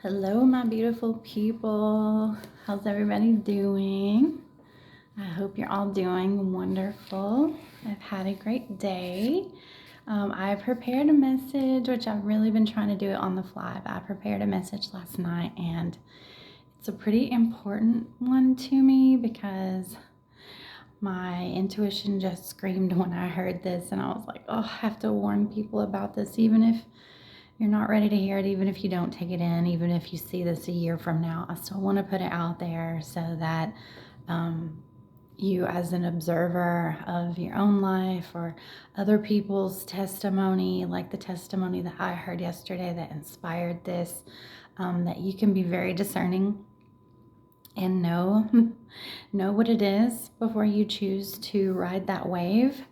Hello, my beautiful people. How's everybody doing? I hope you're all doing wonderful. I've had a great day. I prepared a message, which I've really been trying to do it on the fly, but I prepared a message last night, and it's a pretty important one to me because my intuition just screamed when I heard this, and I was like, oh, I have to warn people about this, even if you're not ready to hear it, even if you don't take it in, even if you see this a year from now. I still want to put it out there so that you, as an observer of your own life or other people's testimony, like the testimony that I heard yesterday that inspired this, that you can be very discerning and know know what it is before you choose to ride that wave.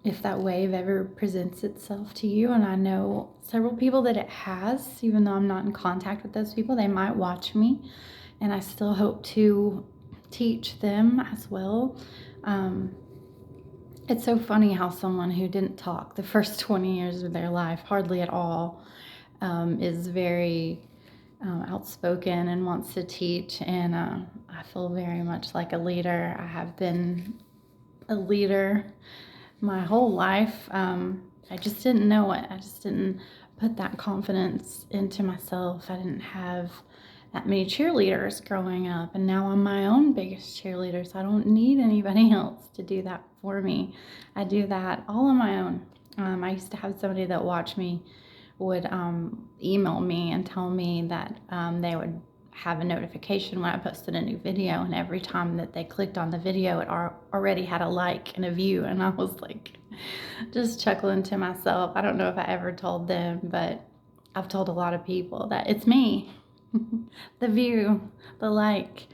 If that wave ever presents itself to you, and I know several people that it has, even though I'm not in contact with those people, they might watch me, and I still hope to teach them as well. It's so funny how someone who didn't talk the first 20 years of their life, hardly at all, is very outspoken and wants to teach, and I feel very much like a leader. I have been a leader my whole life. I just didn't know it. I just didn't put that confidence into myself. I didn't have that many cheerleaders growing up, and now I'm my own biggest cheerleader, so I don't need anybody else to do that for me. I do that all on my own. I used to have somebody that watched me would email me and tell me that they would have a notification when I posted a new video, and every time that they clicked on the video, it already had a like and a view, and I was like, just chuckling to myself. I don't know if I ever told them, but I've told a lot of people that it's me. The view, the like.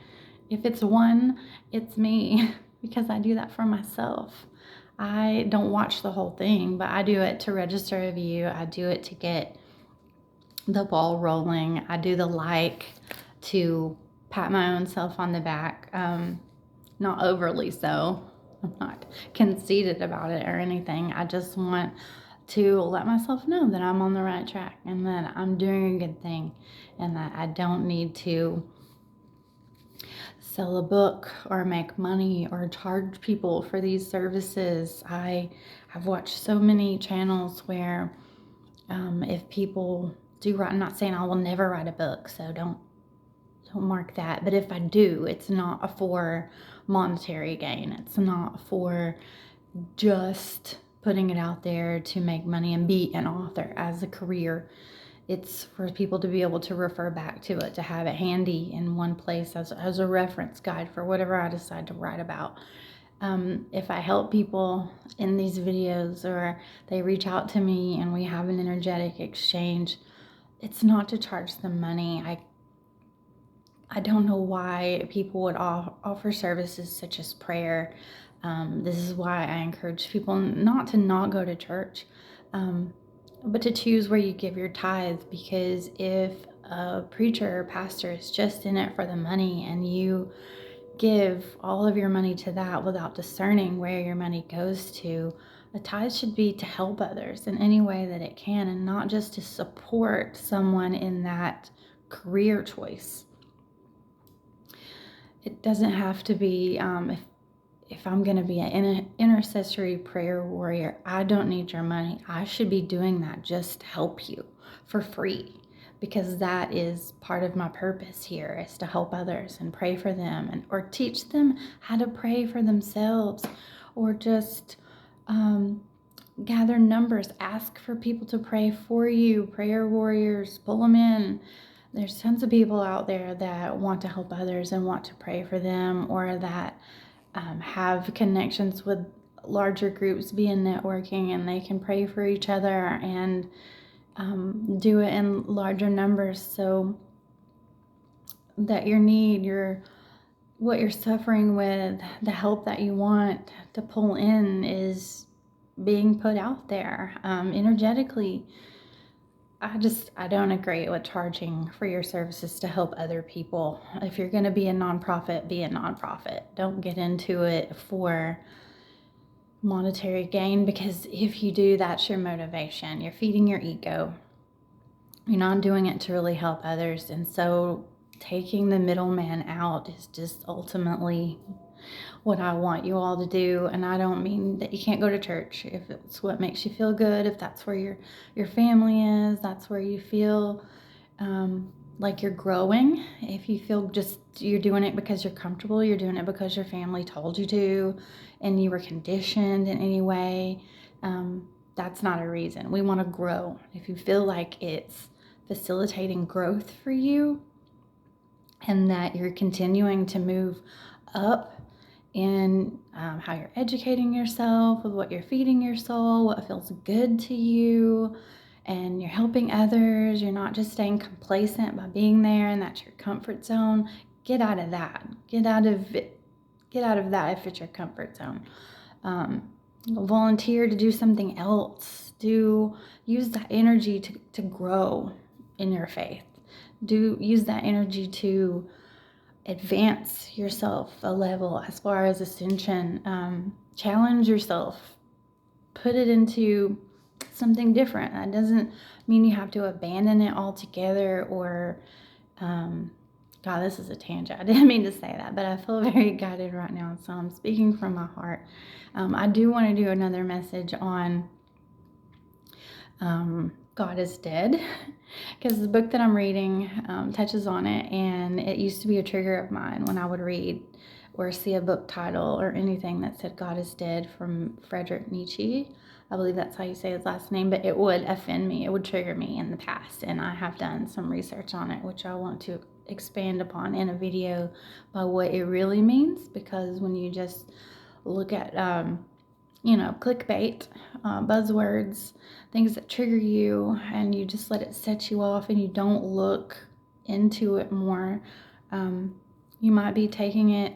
If it's one, it's me, because I do that for myself. I don't watch the whole thing, but I do it to register a view. I do it to get the ball rolling. I do the like to pat my own self on the back. Not overly so. I'm not conceited about it or anything. I just want to let myself know that I'm on the right track and that I'm doing a good thing and that I don't need to sell a book or make money or charge people for these services. I have watched so many channels where if people do write, I'm not saying I will never write a book, so don't mark that. But if I do, it's not for monetary gain. It's not for just putting it out there to make money and be an author as a career. It's for people to be able to refer back to it, to have it handy in one place as a reference guide for whatever I decide to write about. If I help people in these videos or they reach out to me and we have an energetic exchange, it's not to charge them money. I don't know why people would offer services such as prayer. This is why I encourage people not to not go to church, but to choose where you give your tithe, because if a preacher or pastor is just in it for the money and you give all of your money to that without discerning where your money goes to, the tithe should be to help others in any way that it can and not just to support someone in that career choice. It doesn't have to be, if I'm going to be an intercessory prayer warrior, I don't need your money. I should be doing that just to help you for free, because that is part of my purpose here, is to help others and pray for them, and or teach them how to pray for themselves, or just gather numbers, ask for people to pray for you, prayer warriors, pull them in. There's tons of people out there that want to help others and want to pray for them, or that have connections with larger groups, be in networking, and they can pray for each other and do it in larger numbers, so that your need, what you're suffering with, the help that you want to pull in is being put out there energetically. I don't agree with charging for your services to help other people. If you're going to be a nonprofit, be a nonprofit. Don't get into it for monetary gain, because if you do, that's your motivation. You're feeding your ego. You're not doing it to really help others. And so taking the middleman out is just ultimately what I want you all to do. And I don't mean that you can't go to church if it's what makes you feel good, if that's where your family is, that's where you feel like you're growing. If you feel just you're doing it because you're comfortable, you're doing it because your family told you to, and you were conditioned in any way, that's not a reason. We want to grow. If you feel like it's facilitating growth for you and that you're continuing to move up in how you're educating yourself, with what you're feeding your soul, what feels good to you, and you're helping others, you're not just staying complacent by being there and that's your comfort zone, get out of that. Get out of it. Get out of that if it's your comfort zone. Volunteer to do something else. Use that energy to grow in your faith. Use that energy to advance yourself a level as far as ascension. Challenge yourself. Put it into something different. That doesn't mean you have to abandon it altogether or, God, this is a tangent. I didn't mean to say that, but I feel very guided right now. So I'm speaking from my heart. I do want to do another message on God is Dead, because the book that I'm reading touches on it, and it used to be a trigger of mine when I would read or see a book title or anything that said God is Dead from Friedrich Nietzsche. I believe that's how you say his last name, but it would offend me. It would trigger me in the past, and I have done some research on it, which I want to expand upon in a video by what it really means, because when you just look at clickbait, buzzwords, things that trigger you, and you just let it set you off and you don't look into it more, you might be taking it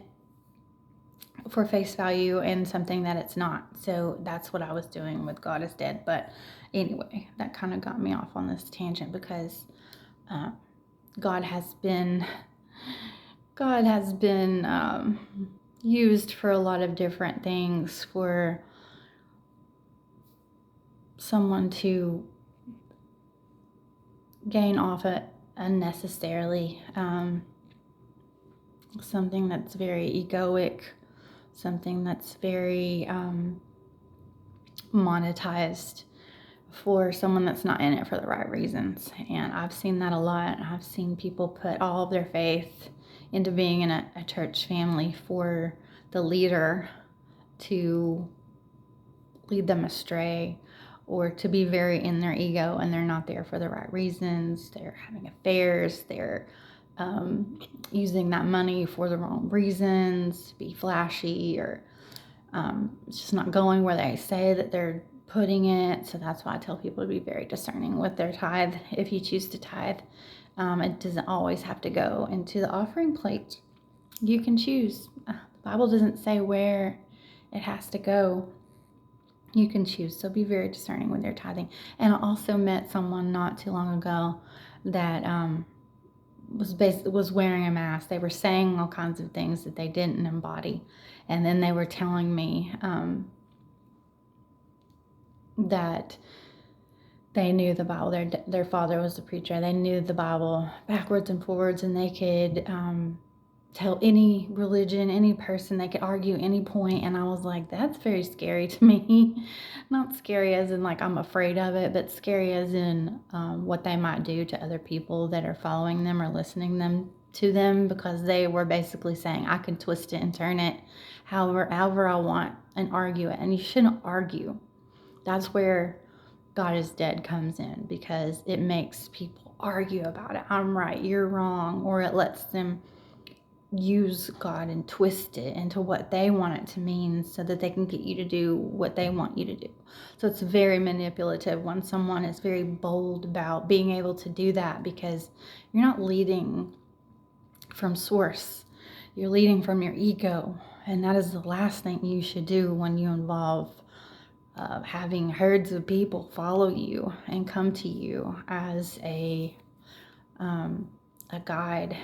for face value and something that it's not. So that's what I was doing with God is Dead. But anyway, that kind of got me off on this tangent because God has been used for a lot of different things for someone to gain off it unnecessarily. Something that's very egoic, something that's very monetized for someone that's not in it for the right reasons. And I've seen that a lot. I've seen people put all of their faith into being in a church family for the leader to lead them astray, or to be very in their ego, and they're not there for the right reasons. They're having affairs. They're using that money for the wrong reasons, to be flashy, or it's just not going where they say that they're putting it. So that's why I tell people to be very discerning with their tithe. If you choose to tithe, it doesn't always have to go into the offering plate. You can choose. The Bible doesn't say where it has to go. You can choose. So be very discerning with your tithing. And I also met someone not too long ago that was wearing a mask. They were saying all kinds of things that they didn't embody, and then they were telling me that they knew the Bible. Their father was a preacher. They knew the Bible backwards and forwards, and they could tell any religion, any person, they could argue any point. And I was like, that's very scary to me. Not scary as in like I'm afraid of it, but scary as in what they might do to other people that are following them or listening to them, because they were basically saying I can twist it and turn it however I want and argue it. And you shouldn't argue. That's where God is Dead comes in, because it makes people argue about it. I'm right, you're wrong, or it lets them use God and twist it into what they want it to mean so that they can get you to do what they want you to do. So it's very manipulative when someone is very bold about being able to do that, because you're not leading from source. You're leading from your ego. And that is the last thing you should do when you involve having herds of people follow you and come to you as a guide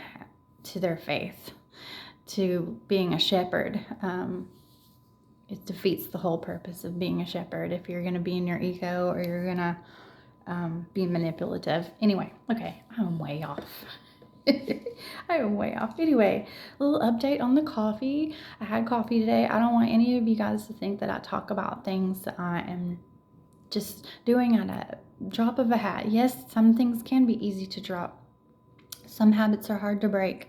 to their faith, to being a shepherd. It defeats the whole purpose of being a shepherd if you're going to be in your ego, or you're going to be manipulative. Anyway, okay, I'm way off. I'm way off. Anyway, a little update on the coffee. I had coffee today. I don't want any of you guys to think that I talk about things that I am just doing at a drop of a hat. Yes, some things can be easy to drop. Some habits are hard to break.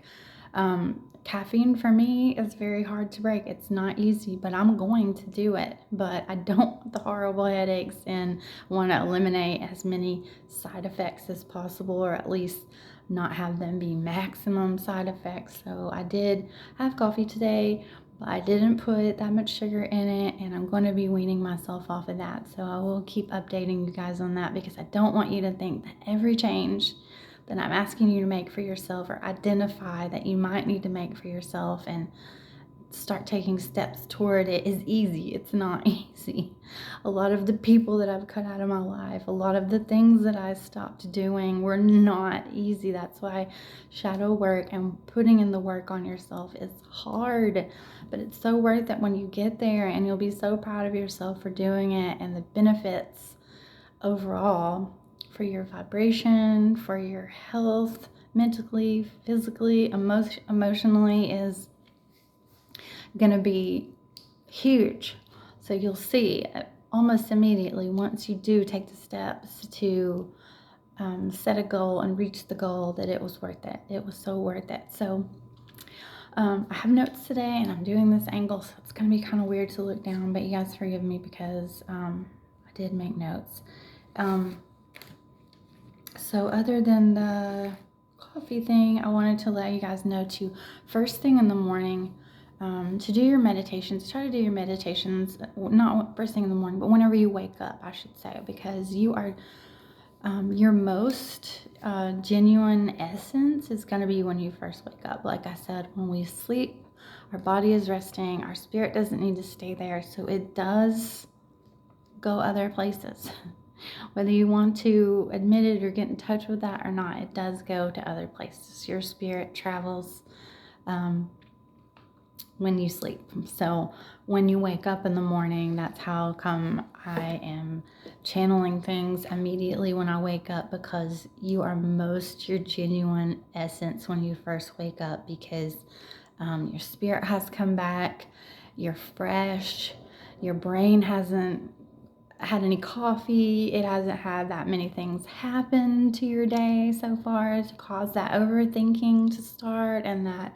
Caffeine for me is very hard to break. It's not easy, but I'm going to do it. But I don't want the horrible headaches and want to eliminate as many side effects as possible, or at least not have them be maximum side effects. So I did have coffee today, but I didn't put that much sugar in it, and I'm going to be weaning myself off of that. So I will keep updating you guys on that, because I don't want you to think that every change that I'm asking you to make for yourself, or identify that you might need to make for yourself and start taking steps toward it, is easy. It's not easy. A lot of the people that I've cut out of my life, a lot of the things that I stopped doing were not easy. That's why shadow work and putting in the work on yourself is hard, but it's so worth it when you get there, and you'll be so proud of yourself for doing it, and the benefits overall for your vibration, for your health, mentally, physically, emotionally, is going to be huge. So you'll see almost immediately, once you do take the steps to set a goal and reach the goal, that it was worth it. It was so worth it. So I have notes today, and I'm doing this angle, so it's going to be kind of weird to look down, but you guys forgive me, because I did make notes. So other than the coffee thing, I wanted to let you guys know to, first thing in the morning, to do your meditations. Try to do your meditations, not first thing in the morning, but whenever you wake up, I should say, because you are, your most genuine essence is going to be when you first wake up. Like I said, when we sleep, our body is resting, our spirit doesn't need to stay there, so it does go other places. Whether you want to admit it or get in touch with that or not, it does go to other places. Your spirit travels when you sleep. So when you wake up in the morning, that's how come I am channeling things immediately when I wake up, because you are most your genuine essence when you first wake up, because your spirit has come back, you're fresh, your brain hasn't had any coffee, it hasn't had that many things happen to your day so far to cause that overthinking to start, and that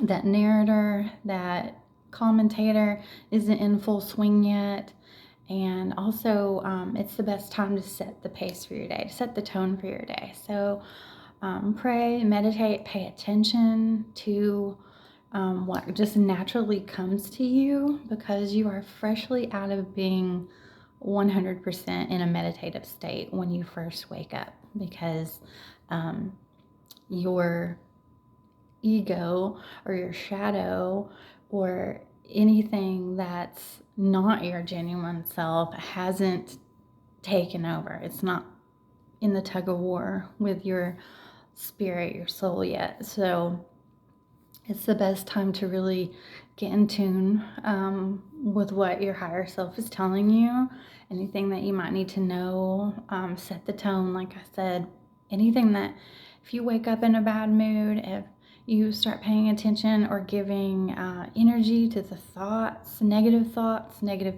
that narrator, that commentator isn't in full swing yet. And also it's the best time to set the pace for your day, to set the tone for your day. So pray, meditate, pay attention to what just naturally comes to you, because you are freshly out of being 100% in a meditative state when you first wake up, because your ego or your shadow or anything that's not your genuine self hasn't taken over. It's not in the tug of war with your spirit, your soul yet. So it's the best time to really get in tune with what your higher self is telling you. Anything that you might need to know, set the tone. Like I said, anything that, if you wake up in a bad mood, if you start paying attention or giving energy to the thoughts, negative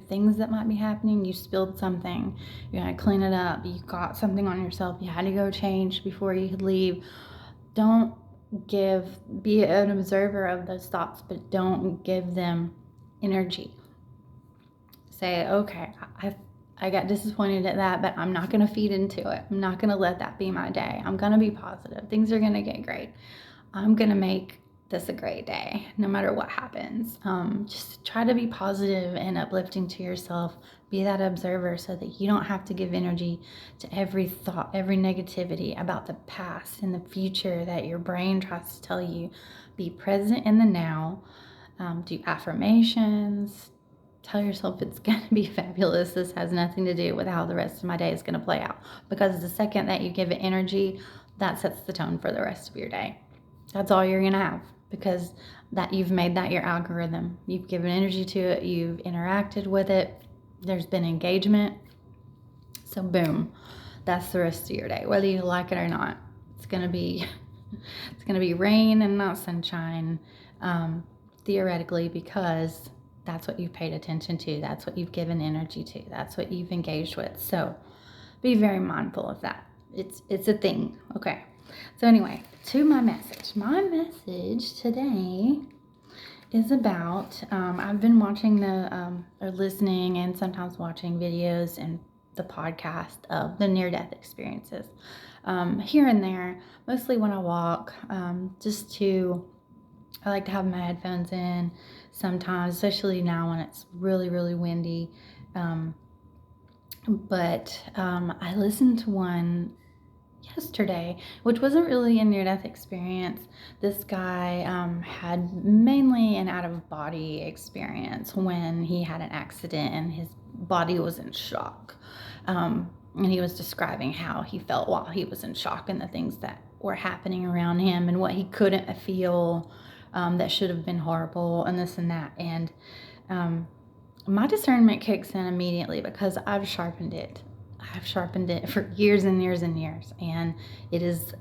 things that might be happening, you spilled something, you had to clean it up, you got something on yourself, you had to go change before you could leave. Don't be an observer of those thoughts, but don't give them energy. Say, okay, I got disappointed at that, but I'm not going to feed into it. I'm not going to let that be my day. I'm going to be positive. Things are going to get great. I'm going to make this a great day, no matter what happens. Just try to be positive and uplifting to yourself. Be that observer, so that you don't have to give energy to every thought, every negativity about the past and the future that your brain tries to tell you. Be present in the now. Do affirmations. Tell yourself it's going to be fabulous. This has nothing to do with how the rest of my day is going to play out. Because the second that you give it energy, that sets the tone for the rest of your day. That's all you're going to have, because that you've made that your algorithm. You've given energy to it. You've interacted with it. There's been engagement. So boom, that's the rest of your day, whether you like it or not. It's gonna be it's gonna be rain and not sunshine, theoretically, because that's what you've paid attention to. That's what you've given energy to. That's what you've engaged with. So be very mindful of that. It's a thing. Okay. So anyway, to my message. My message today is about, I've been watching or listening and sometimes watching videos and the podcast of the near-death experiences, here and there, mostly when I walk, I like to have my headphones in sometimes, especially now when it's really, really windy. But I listened to one yesterday, which wasn't really a near-death experience. This guy had mainly an out-of-body experience when he had an accident and his body was in shock. And he was describing how he felt while he was in shock and the things that were happening around him and what he couldn't feel, that should have been horrible, and this and that. And my discernment kicks in immediately because I've sharpened it. I've sharpened it for years and years and years. And it is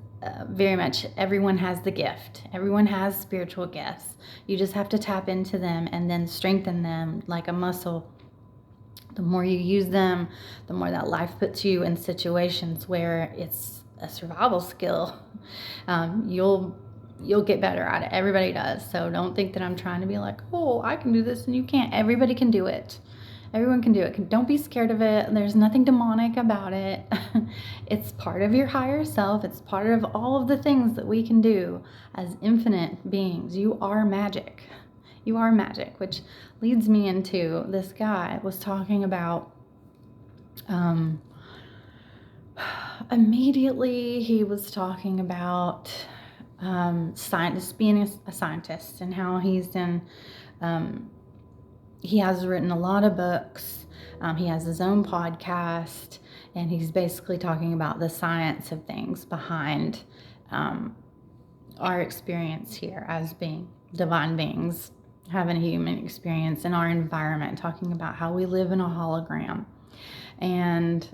very much, everyone has the gift. Everyone has spiritual gifts. You just have to tap into them and then strengthen them like a muscle. The more you use them, the more that life puts you in situations where it's a survival skill. You'll get better at it. Everybody does. So don't think that I'm trying to be like, oh, I can do this and you can't. Everybody can do it. Everyone can do it. Don't be scared of it. There's nothing demonic about it. It's part of your higher self. It's part of all of the things that we can do as infinite beings. You are magic. You are magic, which leads me into this guy was talking about, immediately he was talking about scientist, being a scientist, and how he has written a lot of books. He has his own podcast, and he's basically talking about the science of things behind our experience here as being divine beings, having a human experience in our environment, talking about how we live in a hologram. And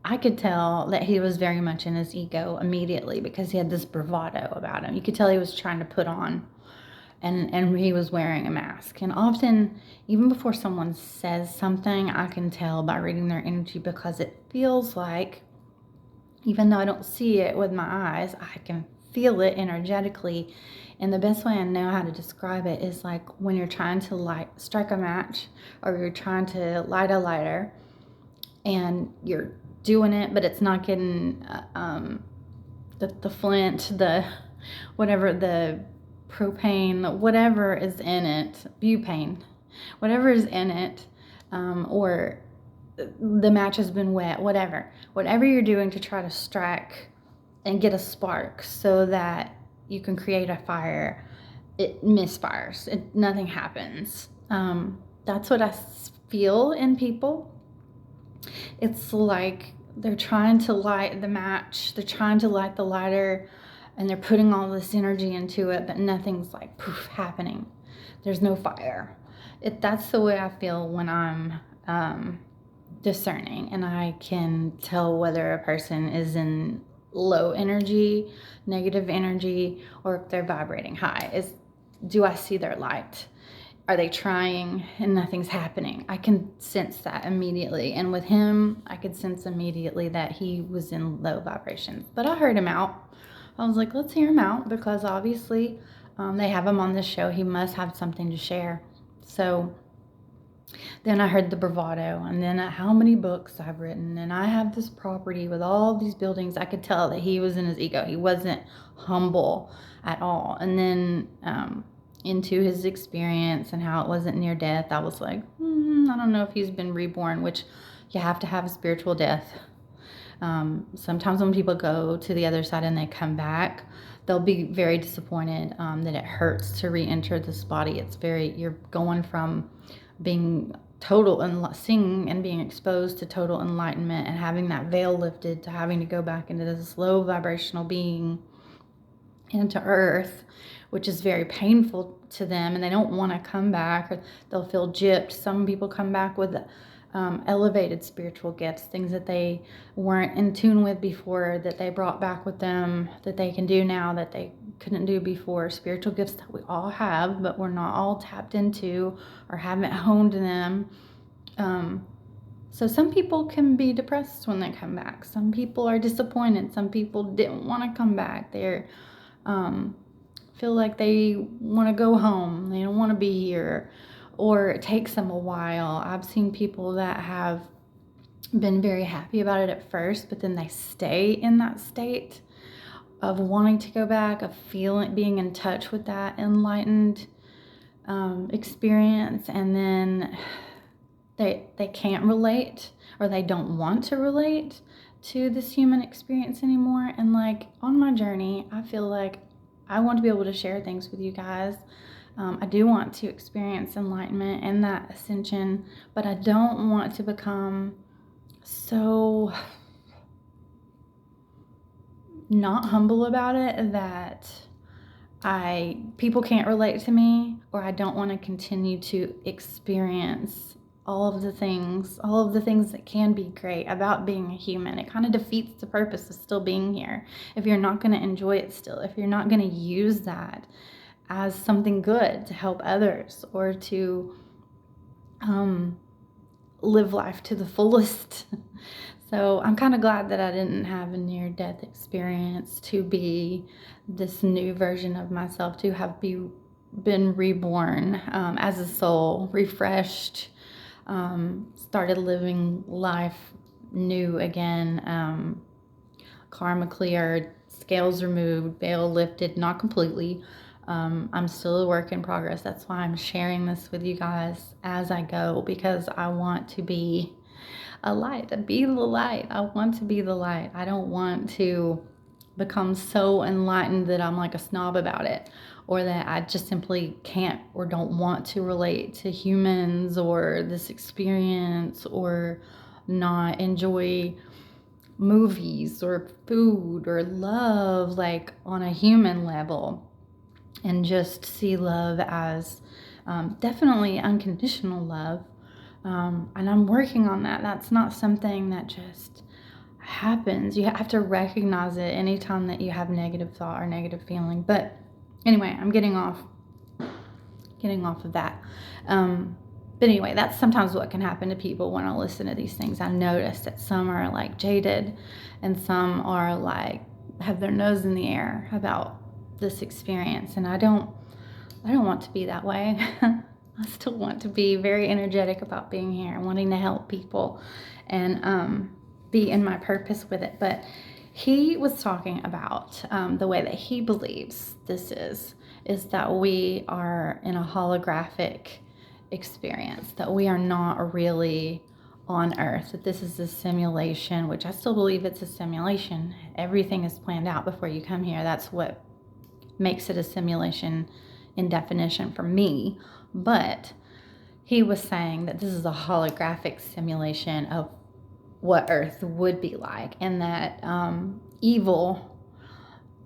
I could tell that he was very much in his ego immediately because he had this bravado about him. You could tell he was trying to put on, and he was wearing a mask. And often, even before someone says something, I can tell by reading their energy, because it feels like, even though I don't see it with my eyes, I can feel it energetically. And the best way I know how to describe it is like when you're trying to strike a match, or you're trying to light a lighter, and you're doing it, but it's not getting the flint, the whatever, the propane, whatever is in it, butane, whatever is in it, or the match has been wet, whatever you're doing to try to strike and get a spark so that you can create a fire, it misfires. Nothing happens. That's what I feel in people. It's like they're trying to light the match, they're trying to light the lighter, and they're putting all this energy into it, but nothing's like poof happening. There's no fire. That's the way I feel when I'm discerning, and I can tell whether a person is in low energy, negative energy, or if they're vibrating high. Do I see their light? Are they trying and nothing's happening? I can sense that immediately. And with him, I could sense immediately that he was in low vibrations. But I heard him out. I was like, let's hear him out, because obviously they have him on this show. He must have something to share. So then I heard the bravado, and then how many books I've written, and I have this property with all these buildings. I could tell that he was in his ego. He wasn't humble at all. And then into his experience and how it wasn't near death, I was like, I don't know if he's been reborn, which you have to have a spiritual death. Sometimes when people go to the other side and they come back, they'll be very disappointed that it hurts to re-enter this body. You're going from being total and seeing and being exposed to total enlightenment and having that veil lifted, to having to go back into this low vibrational being, into earth, which is very painful to them, and they don't want to come back, or they'll feel gypped. Some people come back with elevated spiritual gifts, things that they weren't in tune with before, that they brought back with them, that they can do now that they couldn't do before. Spiritual gifts that we all have, but we're not all tapped into or haven't honed them. So some people can be depressed when they come back. Some people are disappointed. Some people didn't want to come back. They're feel like they want to go home. They don't want to be here, or it takes them a while. I've seen people that have been very happy about it at first, but then they stay in that state of wanting to go back, of feeling, being in touch with that enlightened experience, and then they can't relate, or they don't want to relate to this human experience anymore. And like on my journey, I feel like I want to be able to share things with you guys. I do want to experience enlightenment and that ascension, but I don't want to become so not humble about it that people can't relate to me, or I don't want to continue to experience all of the things that can be great about being a human. It kind of defeats the purpose of still being here if you're not going to enjoy it still, if you're not going to use that as something good to help others, or to live life to the fullest. So I'm kind of glad that I didn't have a near-death experience to be this new version of myself, to have been reborn as a soul, refreshed, started living life new again, karma cleared, scales removed, veil lifted, not completely. I'm still a work in progress. That's why I'm sharing this with you guys as I go, because I want to be a light, be the light. I want to be the light. I don't want to become so enlightened that I'm like a snob about it, or that I just simply can't or don't want to relate to humans or this experience, or not enjoy movies or food or love like on a human level, and just see love as definitely unconditional love. And I'm working on that. That's not something that just happens. You have to recognize it anytime that you have negative thought or negative feeling. But anyway, I'm getting off of that. But anyway, that's sometimes what can happen to people when I listen to these things. I notice that some are like jaded, and some are like have their nose in the air about this experience. And I don't want to be that way. I still want to be very energetic about being here, wanting to help people, and be in my purpose with it. But he was talking about the way that he believes this is that we are in a holographic experience, that we are not really on Earth, that this is a simulation, which I still believe it's a simulation. Everything is planned out before you come here. That's what makes it a simulation in definition for me. But he was saying that this is a holographic simulation of what Earth would be like, and that evil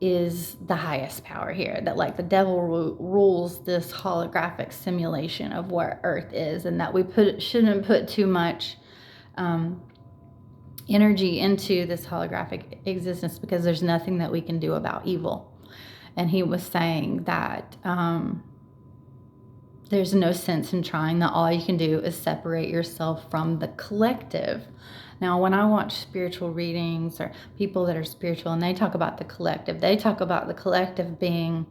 is the highest power here, that like the devil rules this holographic simulation of what Earth is, and that we shouldn't put too much energy into this holographic existence, because there's nothing that we can do about evil. And he was saying that there's no sense in trying, that all you can do is separate yourself from the collective. Now, when I watch spiritual readings or people that are spiritual and they talk about the collective, they talk about the collective being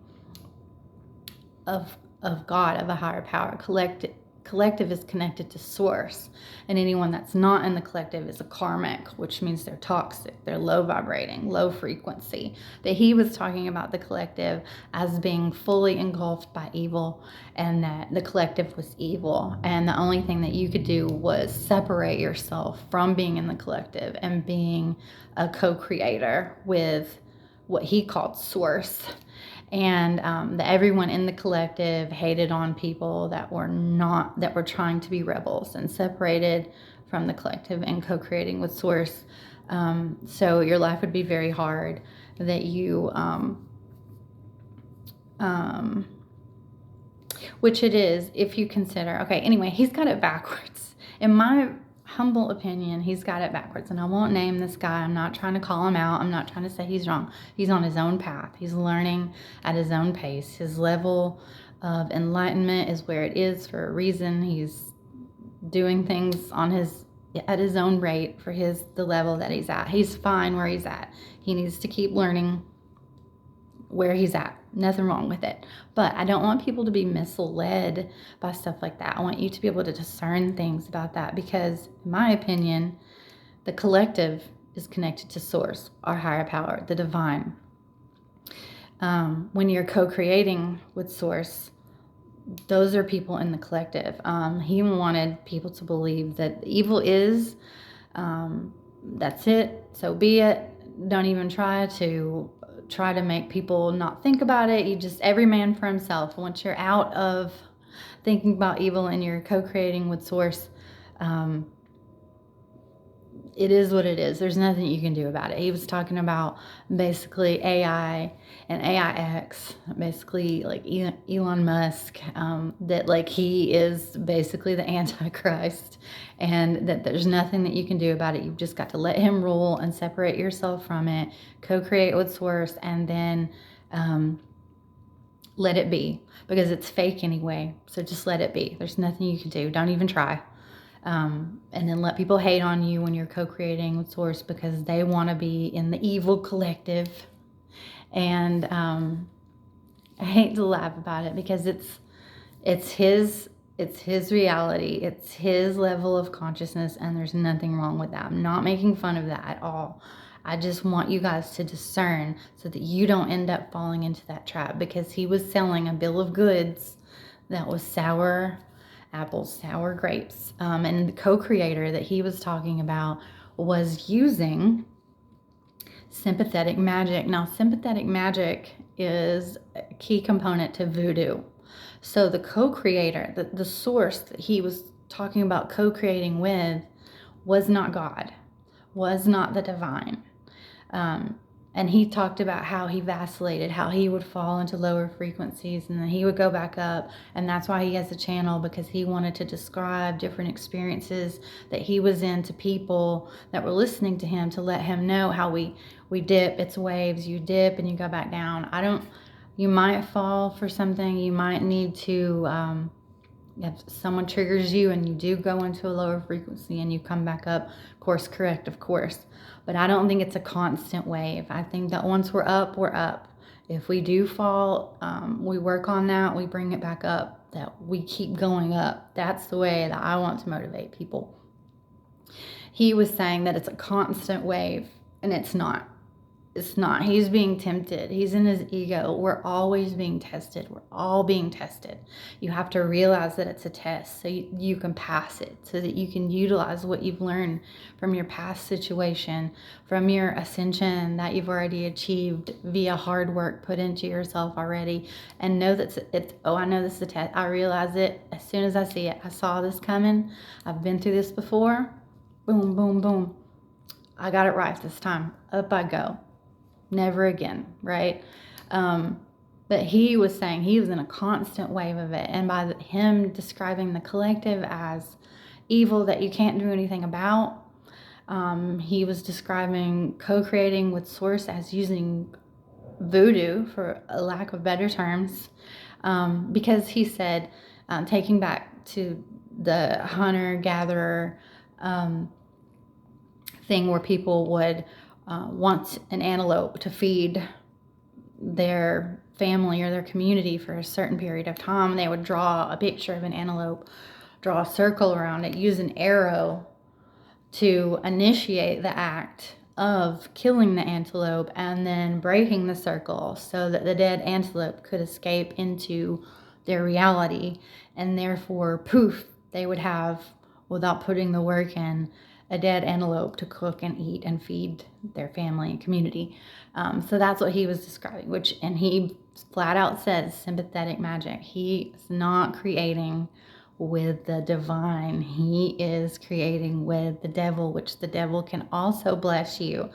of God, of a higher power. Collective is connected to source, and anyone that's not in the collective is a karmic, which means they're toxic, they're low vibrating, low frequency. That he was talking about the collective as being fully engulfed by evil, and that the collective was evil, and the only thing that you could do was separate yourself from being in the collective and being a co-creator with what he called source. And that everyone in the collective hated on people that were trying to be rebels and separated from the collective and co-creating with source. So your life would be very hard, that you, which it is if you consider, okay, anyway, he's got it backwards. In my humble opinion, he's got it backwards. And I won't name this guy. I'm not trying to call him out. I'm not trying to say he's wrong. He's on his own path. He's learning at his own pace. His level of enlightenment is where it is for a reason. He's doing things at his own rate for the level that he's at. He's fine where he's at. He needs to keep learning where he's at. Nothing wrong with it. But I don't want people to be misled by stuff like that. I want you to be able to discern things about that, because in my opinion, the collective is connected to source, our higher power, the divine. When you're co-creating with source, those are people in the collective. He wanted people to believe that evil is, that's it, so be it. Don't even try to make people not think about it. You just, every man for himself. Once you're out of thinking about evil and you're co-creating with source, it is what it is. There's nothing you can do about it. He was talking about basically AI and AIX, basically like Elon Musk, that like he is basically the Antichrist, and that there's nothing that you can do about it. You've just got to let him rule and separate yourself from it, co-create with source, and then let it be, because it's fake anyway. So just let it be. There's nothing you can do. Don't even try. And then let people hate on you when you're co-creating with source, because they want to be in the evil collective. And I hate to laugh about it, because it's his reality, it's his level of consciousness, and there's nothing wrong with that. I'm not making fun of that at all. I just want you guys to discern so that you don't end up falling into that trap, because he was selling a bill of goods that was sour apples, sour grapes. And the co-creator that he was talking about was using sympathetic magic. Now, sympathetic magic is a key component to voodoo. So the co-creator, the source that he was talking about co-creating with, was not God, was not the divine. And he talked about how he vacillated, how he would fall into lower frequencies and then he would go back up. And that's why he has a channel, because he wanted to describe different experiences that he was in to people that were listening to him, to let him know how we dip, it's waves, you dip and you go back down. You might fall for something, you might need to, if someone triggers you and you do go into a lower frequency and you come back up, course correct, of course. But I don't think it's a constant wave. I think that once we're up, we're up. If we do fall, we work on that, we bring it back up, that we keep going up. That's the way that I want to motivate people. He was saying that it's a constant wave, and it's not. It's not. He's being tempted. He's in his ego. We're always being tested. We're all being tested. You have to realize that it's a test so you can pass it, so that you can utilize what you've learned from your past situation, from your ascension that you've already achieved via hard work put into yourself already, and know that I know this is a test. I realize it as soon as I see it. I saw this coming. I've been through this before. Boom, boom, boom. I got it right this time. Up I go. Never again, right? But he was saying he was in a constant wave of it. And by him describing the collective as evil that you can't do anything about, he was describing co-creating with source as using voodoo, for a lack of better terms, because he said, taking back to the hunter-gatherer thing where people would want an antelope to feed their family or their community for a certain period of time. They would draw a picture of an antelope, draw a circle around it, use an arrow to initiate the act of killing the antelope, and then breaking the circle so that the dead antelope could escape into their reality, and therefore, poof, they would have, without putting the work in, a dead antelope to cook and eat and feed their family and community. So that's what he was describing, and he flat out says sympathetic magic. He is not creating with the divine. He is creating with the devil, which the devil can also bless you.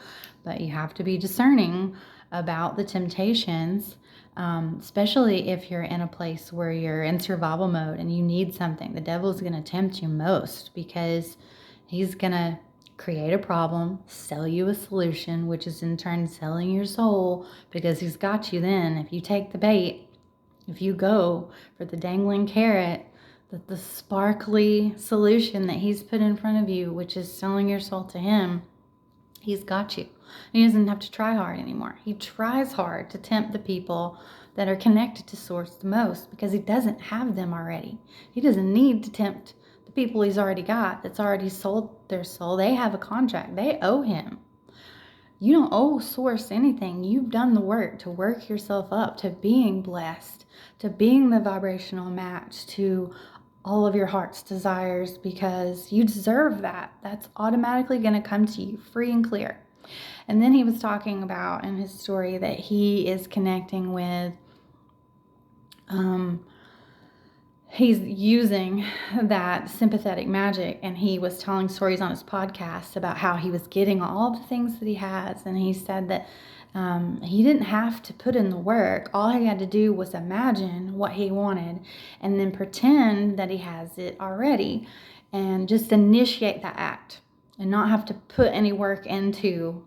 But you have to be discerning about the temptations, especially if you're in a place where you're in survival mode and you need something. The devil's going to tempt you most, because He's going to create a problem, sell you a solution, which is in turn selling your soul, because he's got you then. If you take the bait, if you go for the dangling carrot, the sparkly solution that he's put in front of you, which is selling your soul to him, he's got you. He doesn't have to try hard anymore. He tries hard to tempt the people that are connected to Source the most because he doesn't have them already. He doesn't need to tempt the people he's already got, that's already sold their soul. They have a contract. They owe him. You don't owe Source anything. You've done the work to work yourself up to being blessed, to being the vibrational match to all of your heart's desires, because you deserve that. That's automatically going to come to you free and clear. And then he was talking about in his story that he is connecting with, he's using that sympathetic magic, and he was telling stories on his podcast about how he was getting all the things that he has. And he said that he didn't have to put in the work. All he had to do was imagine what he wanted and then pretend that he has it already and just initiate that act and not have to put any work into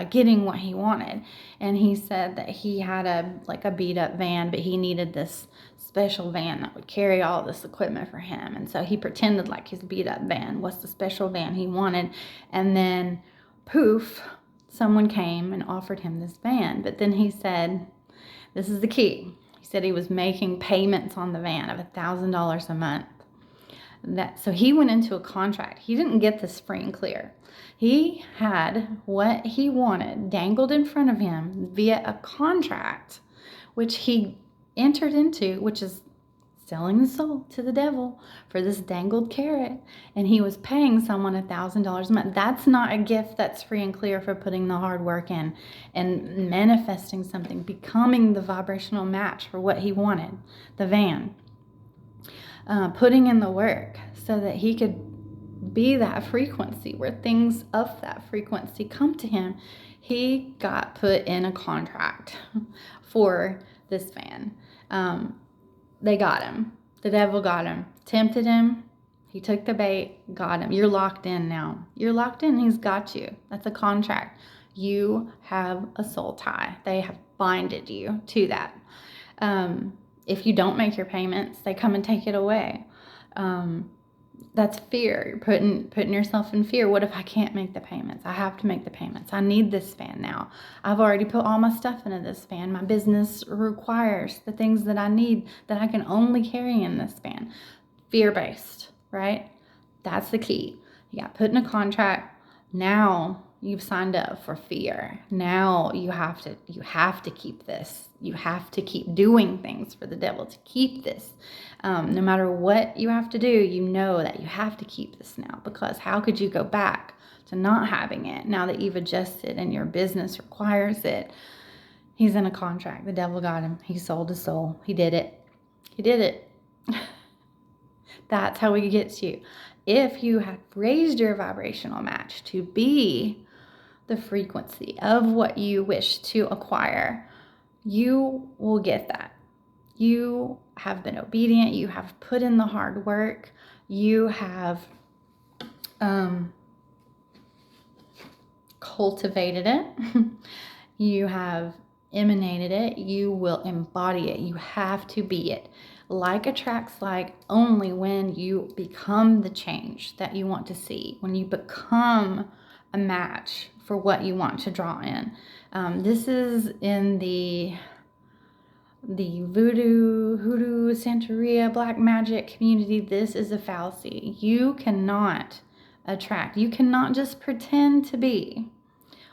getting what he wanted. And he said that he had a beat up van, but he needed this special van that would carry all this equipment for him. And so he pretended like his beat up van was the special van he wanted. And then poof, someone came and offered him this van. But then he said, this is the key. He said he was making payments on the van of $1,000 a month. So he went into a contract. He didn't get this free and clear. He had what he wanted dangled in front of him via a contract, which he entered into, which is selling the soul to the devil for this dangled carrot. And he was paying someone $1,000 a month. That's not a gift that's free and clear for putting the hard work in and manifesting something, becoming the vibrational match for what he wanted, the van. Putting in the work so that he could be that frequency where things of that frequency come to him. He got put in a contract for this van. They got him. The devil got him, tempted him. He took the bait, got him. You're locked in now. You're locked in. He's got you. That's a contract. You have a soul tie. They have binded you to that. If you don't make your payments, they come and take it away. That's fear. You're putting yourself in fear. What if I can't make the payments? I have to make the payments. I need this van now. I've already put all my stuff into this van. My business requires the things that I need that I can only carry in this van. Fear-based, right? That's the key. You got put in a contract. Now you've signed up for fear. Now you have to keep this. You have to keep doing things for the devil to keep this. No matter what you have to do, you know that you have to keep this now, because how could you go back to not having it now that you've adjusted and your business requires it? He's in a contract. The devil got him. He sold his soul. He did it. He did it. That's how he gets you. If you have raised your vibrational match to be the frequency of what you wish to acquire, you will get that. You have been obedient. You have put in the hard work. You have cultivated it. You have emanated it. You will embody it. You have to be it. Like attracts like only when you become the change that you want to see, when you become a match for what you want to draw in. This is in the voodoo, hoodoo, Santeria, black magic community. This is a fallacy. You cannot attract. You cannot just pretend to be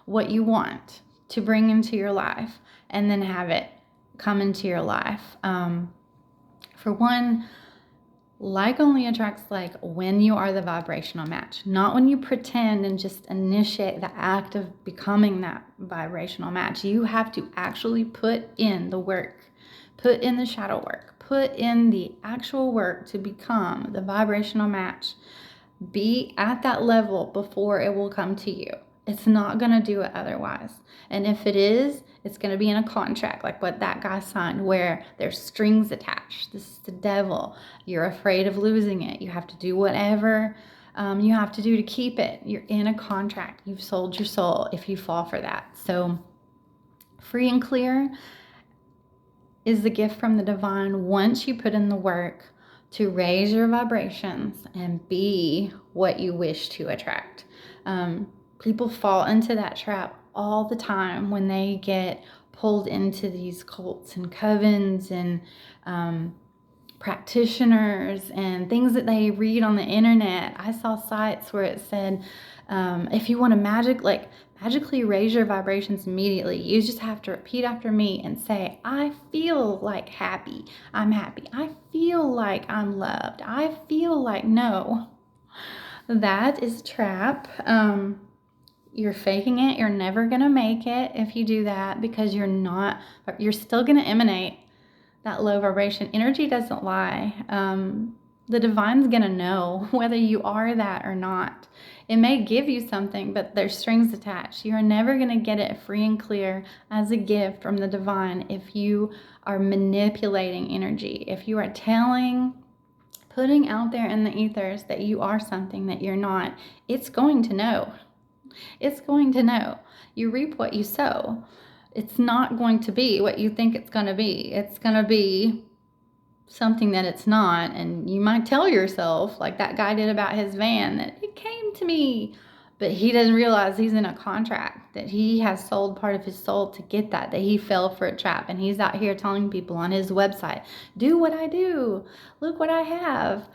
what you want to bring into your life and then have it come into your life. For one, like only attracts like when you are the vibrational match, not when you pretend and just initiate the act of becoming that vibrational match. You have to actually put in the work, put in the shadow work, put in the actual work to become the vibrational match. Be at that level before it will come to you. It's not going to do it otherwise. And if it is, it's going to be in a contract like what that guy signed, where there's strings attached. This is the devil. You're afraid of losing it. You have to do whatever you have to do to keep it. You're in a contract. You've sold your soul if you fall for that. So free and clear is the gift from the divine once you put in the work to raise your vibrations and be what you wish to attract. People fall into that trap all the time when they get pulled into these cults and covens and practitioners and things that they read on the internet. I saw sites where it said, if you want to magically raise your vibrations immediately, you just have to repeat after me and say, I feel like happy. I'm happy. I feel like I'm loved. I feel like no. That is a trap. You're faking it. You're never going to make it if you do that, because you're still going to emanate that low vibration. Energy doesn't lie. The divine's going to know whether you are that or not. It may give you something, but there's strings attached. You are never going to get it free and clear as a gift from the divine if you are manipulating energy. If you are putting out there in the ethers that you are something that you're not, it's going to know. It's going to know. You reap what you sow. It's not going to be what you think it's going to be. It's going to be something that it's not. And you might tell yourself, like that guy did about his van, that it came to me. But he doesn't realize he's in a contract, that he has sold part of his soul to get that he fell for a trap. And he's out here telling people on his website, do what I do. Look what I have.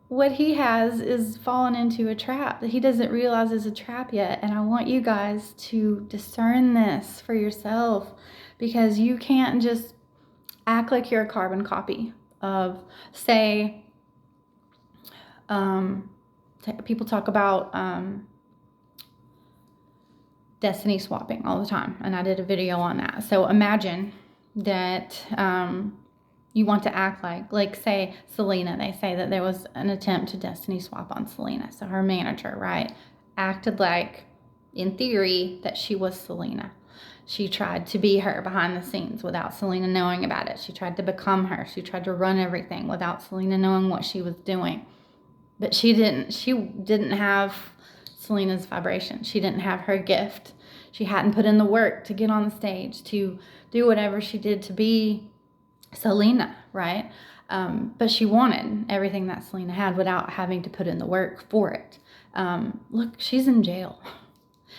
What he has is fallen into a trap that he doesn't realize is a trap yet. And I want you guys to discern this for yourself, because you can't just act like you're a carbon copy of, say, people talk about destiny swapping all the time. And I did a video on that. So imagine that you want to act like say Selena, they say that there was an attempt to destiny swap on Selena. So her manager, right, acted like, in theory, that she was Selena. She tried to be her behind the scenes without Selena knowing about it. She tried to become her. She tried to run everything without Selena knowing what she was doing. But she didn't have Selena's vibration. She didn't have her gift. She hadn't put in the work to get on the stage, to do whatever she did to be Selena, right? But she wanted everything that Selena had without having to put in the work for it. Look, she's in jail.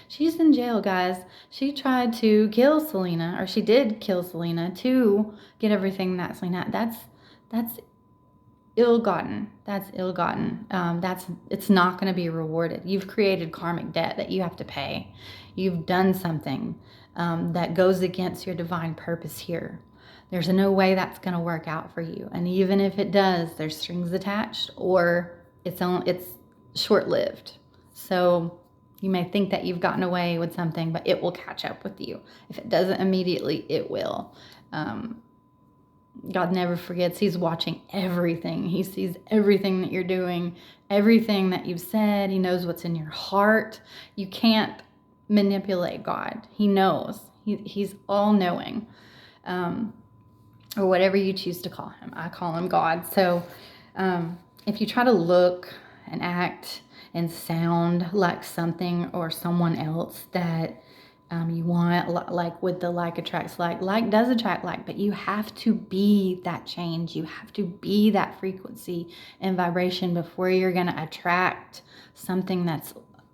She's in jail, guys. She tried to kill Selena, or she did kill Selena to get everything that Selena had. That's ill-gotten. That's ill-gotten. It's not going to be rewarded. You've created karmic debt that you have to pay. You've done something that goes against your divine purpose here. There's no way that's going to work out for you. And even if it does, there's strings attached, or it's short-lived. So you may think that you've gotten away with something, but it will catch up with you. If it doesn't immediately, it will. God never forgets. He's watching everything. He sees everything that you're doing, everything that you've said. He knows what's in your heart. You can't manipulate God. He knows. He's all-knowing. Or whatever you choose to call him. I call him God. So if you try to look and act and sound like something or someone else that you want, like with the like attracts like does attract like, but you have to be that change. You have to be that frequency and vibration before you're going to attract something that's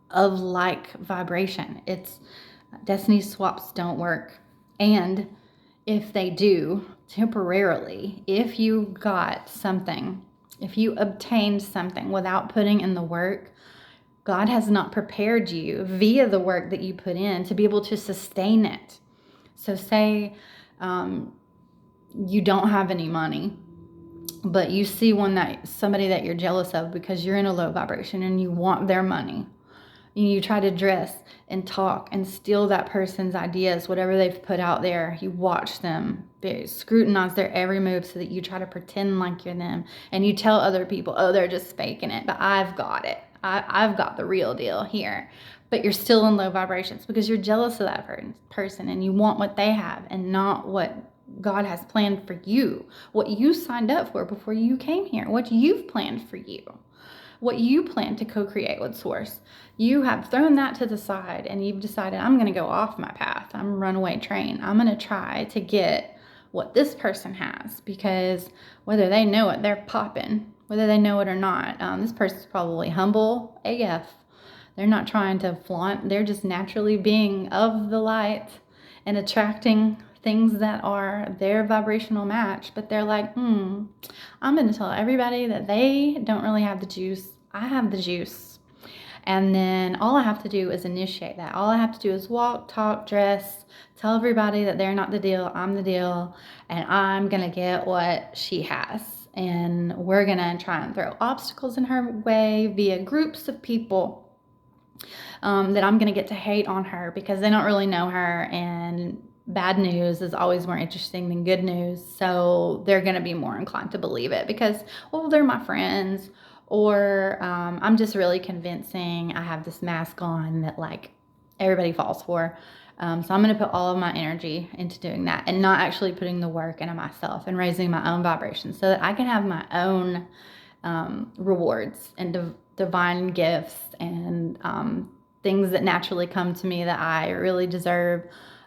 of like vibration. Destiny swaps don't work. And if they do, temporarily, if you got something, if you obtained something without putting in the work, God has not prepared you via the work that you put in to be able to sustain it. So say you don't have any money, but you see somebody that you're jealous of because you're in a low vibration and you want their money. You try to dress and talk and steal that person's ideas, whatever they've put out there. You watch them, scrutinize their every move so that you try to pretend like you're them. And you tell other people, oh, they're just faking it, but I've got it. I've got the real deal here. But you're still in low vibrations because you're jealous of that person and you want what they have and not what God has planned for you, what you signed up for before you came here, what you've planned for you. what you plan to co-create with Source. You have thrown that to the side and you've decided, I'm going to go off my path. I'm a runaway train. I'm going to try to get what this person has, because whether they know it, they're popping, whether they know it or not. This person's probably humble AF. They're not trying to flaunt. They're just naturally being of the light and attracting things that are their vibrational match. But they're like, I'm going to tell everybody that they don't really have the juice. I have the juice. And then all I have to do is initiate that. All I have to do is walk, talk, dress, tell everybody that they're not the deal, I'm the deal, and I'm going to get what she has. And we're going to try and throw obstacles in her way via groups of people that I'm going to get to hate on her because they don't really know her, and bad news is always more interesting than good news. So they're going to be more inclined to believe it because, well, they're my friends, or I'm just really convincing. I have this mask on that like everybody falls for. So I'm going to put all of my energy into doing that and not actually putting the work into myself and raising my own vibration so that I can have my own rewards and divine gifts and things that naturally come to me that I really deserve.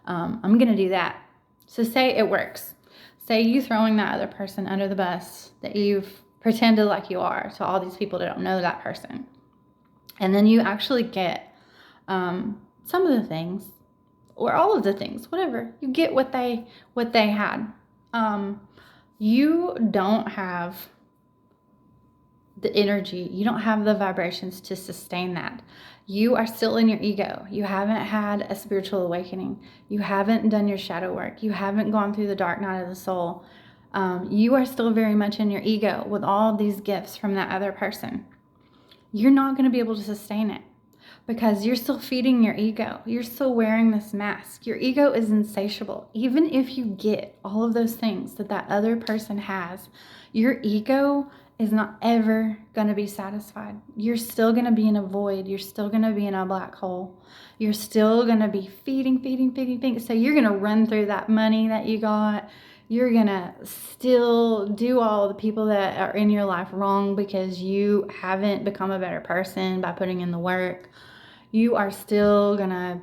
I'm going to do that. So say it works. Say you throwing that other person under the bus that you've pretended like you are to all these people that don't know that person. And then you actually get some of the things or all of the things, whatever. You get what they had. You don't have the energy, you don't have the vibrations to sustain that. You are still in your ego. You haven't had a spiritual awakening. You haven't done your shadow work. You haven't gone through the dark night of the soul. You are still very much in your ego with all these gifts from that other person. You're not going to be able to sustain it because you're still feeding your ego. You're still wearing this mask. Your ego is insatiable. Even if you get all of those things that that other person has, your ego is not ever going to be satisfied. You're still going to be in a void. You're still going to be in a black hole. You're still going to be feeding. So you're going to run through that money that you got. You're going to still do all the people that are in your life wrong because you haven't become a better person by putting in the work. You are still going to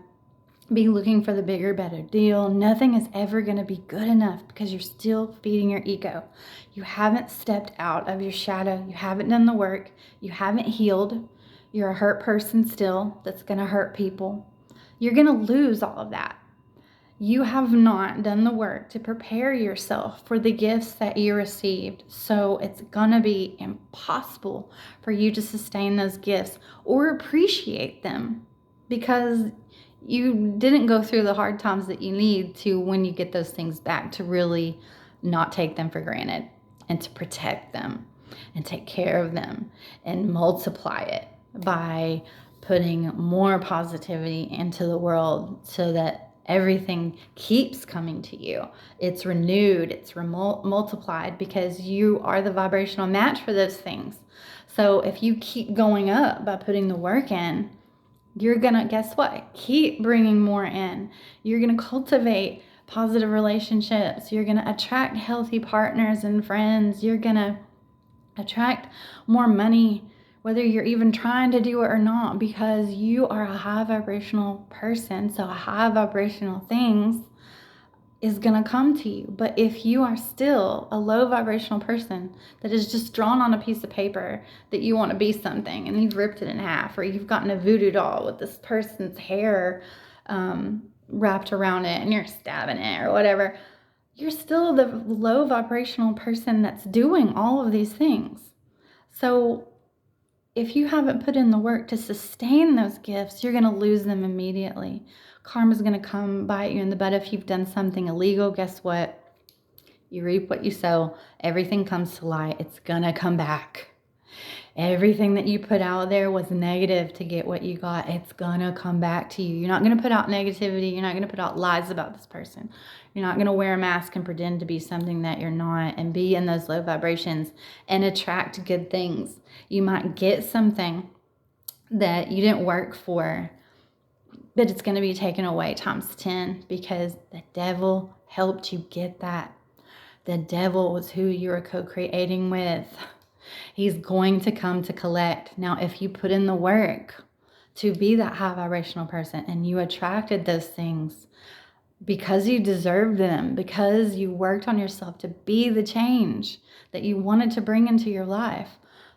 be looking for the bigger, better deal. Nothing is ever going to be good enough because you're still feeding your ego. You haven't stepped out of your shadow. You haven't done the work. You haven't healed. You're a hurt person still that's going to hurt people. You're going to lose all of that. You have not done the work to prepare yourself for the gifts that you received. So it's going to be impossible for you to sustain those gifts or appreciate them because you didn't go through the hard times that you need to when you get those things back to really not take them for granted and to protect them and take care of them and multiply it by putting more positivity into the world so that everything keeps coming to you. It's renewed, it's multiplied because you are the vibrational match for those things. So if you keep going up by putting the work in, you're going to, guess what? Keep bringing more in. You're going to cultivate positive relationships. You're going to attract healthy partners and friends. You're going to attract more money, whether you're even trying to do it or not, because you are a high vibrational person. So high vibrational things is going to come to you. But if you are still a low vibrational person that is just drawn on a piece of paper that you want to be something and you've ripped it in half, or you've gotten a voodoo doll with this person's hair wrapped around it and you're stabbing it or whatever, you're still the low vibrational person that's doing all of these things. So if you haven't put in the work to sustain those gifts, you're going to lose them immediately. Karma's going to come bite you in the butt if you've done something illegal. Guess what? You reap what you sow. Everything comes to light. It's going to come back. Everything that you put out there was negative to get what you got. It's going to come back to you. You're not going to put out negativity. You're not going to put out lies about this person. You're not going to wear a mask and pretend to be something that you're not and be in those low vibrations and attract good things. You might get something that you didn't work for, but it's going to be taken away times 10 because the devil helped you get that. The devil was who you were co-creating with. He's going to come to collect. Now, if you put in the work to be that high vibrational person and you attracted those things because you deserved them, because you worked on yourself to be the change that you wanted to bring into your life,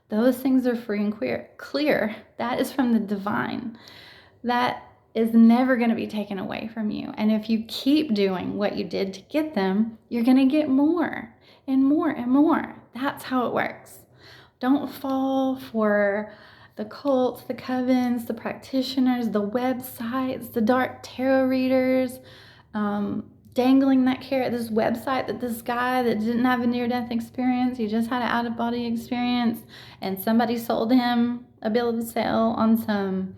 those things are free and clear. That is from the divine. That is never going to be taken away from you. And if you keep doing what you did to get them, you're going to get more and more and more. That's how it works. Don't fall for the cults, the covens, the practitioners, the websites, the dark tarot readers, dangling that carrot, this website that this guy that didn't have a near-death experience, he just had an out-of-body experience, and somebody sold him a bill of sale on some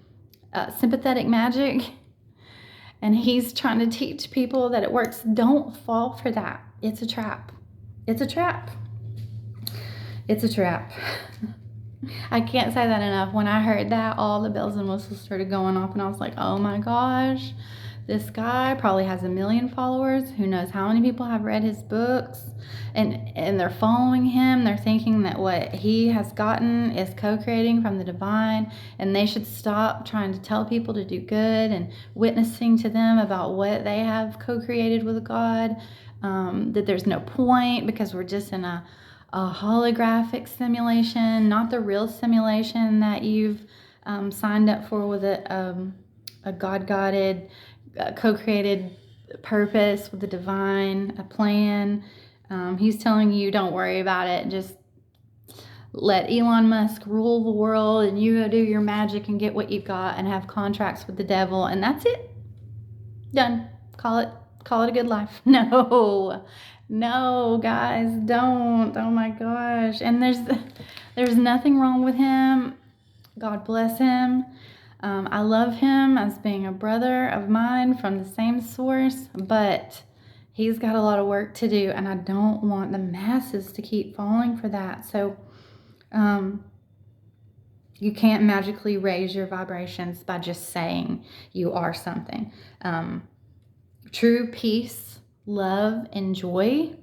Sympathetic Magic, and he's trying to teach people that it works. Don't fall for that. It's a trap. It's a trap. It's a trap. I can't say that enough. When I heard that, all the bells and whistles started going off, and I was like, oh my gosh, this guy probably has 1 million followers. Who knows how many people have read his books, and they're following him. They're thinking that what he has gotten is co-creating from the divine, and they should stop trying to tell people to do good and witnessing to them about what they have co-created with God, that there's no point because we're just in a holographic simulation, not the real simulation that you've signed up for with a God-guided, co-created purpose with the divine, a plan. He's telling you, don't worry about it. Just let Elon Musk rule the world, and you go do your magic and get what you've got and have contracts with the devil, and that's it. Done. Call it a good life. No, guys, don't. Oh my gosh. And there's nothing wrong with him. God bless him. I love him as being a brother of mine from the same source, but he's got a lot of work to do, and I don't want the masses to keep falling for that. So you can't magically raise your vibrations by just saying you are something. True peace, love, and joy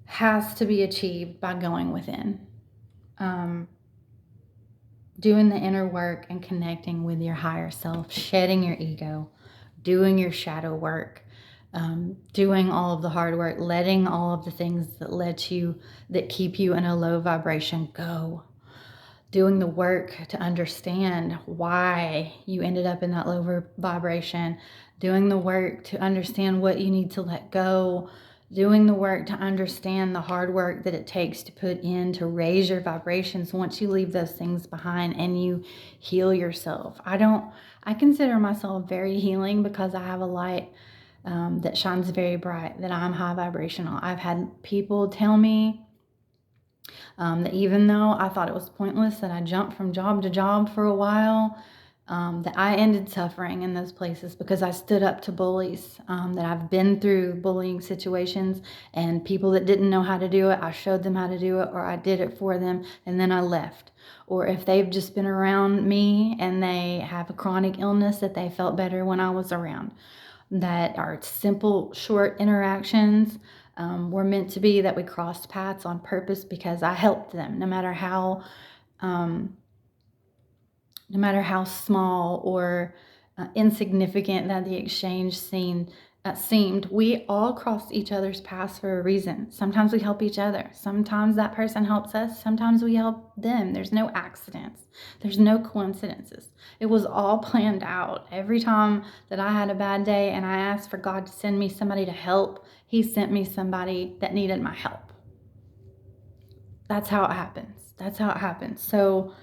has to be achieved by going within. Doing the inner work and connecting with your higher self, shedding your ego, doing your shadow work, doing all of the hard work, letting all of the things that keep you in a low vibration go. Doing the work to understand why you ended up in that low vibration. Doing the work to understand what you need to let go. Doing the work to understand the hard work that it takes to put in to raise your vibrations once you leave those things behind and you heal yourself. I consider myself very healing because I have a light that shines very bright, that I'm high vibrational. I've had people tell me that even though I thought it was pointless, that I jumped from job to job for a while, that I ended suffering in those places because I stood up to bullies, that I've been through bullying situations, and people that didn't know how to do it, I showed them how to do it, or I did it for them, and then I left. Or if they've just been around me and they have a chronic illness, that they felt better when I was around. That are simple, short interactions were meant to be, that we crossed paths on purpose because I helped them, no matter how small or insignificant that the exchange seemed. We all crossed each other's paths for a reason. Sometimes we help each other. Sometimes that person helps us. Sometimes we help them. There's no accidents. There's no coincidences. It was all planned out. Every time that I had a bad day and I asked for God to send me somebody to help, He sent me somebody that needed my help. That's how it happens. So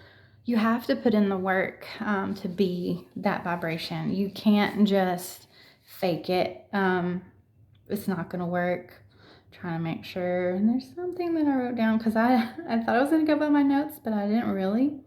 you have to put in the work to be that vibration. You can't just fake it. It's not going to work. I'm trying to make sure. And there's something that I wrote down because I thought I was going to go by my notes, but I didn't really.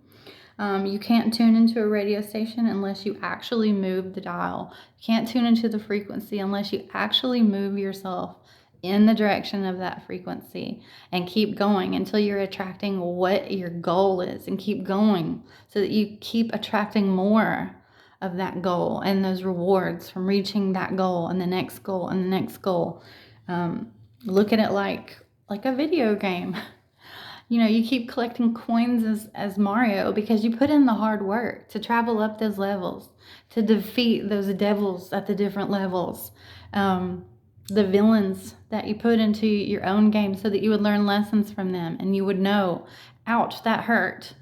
You can't tune into a radio station unless you actually move the dial. You can't tune into the frequency unless you actually move yourself in the direction of that frequency, and keep going until you're attracting what your goal is, and keep going so that you keep attracting more of that goal and those rewards from reaching that goal and the next goal and the next goal. Look at it like a video game. You keep collecting coins as Mario because you put in the hard work to travel up those levels, to defeat those devils at the different levels, the villains that you put into your own game so that you would learn lessons from them and you would know, ouch, that hurt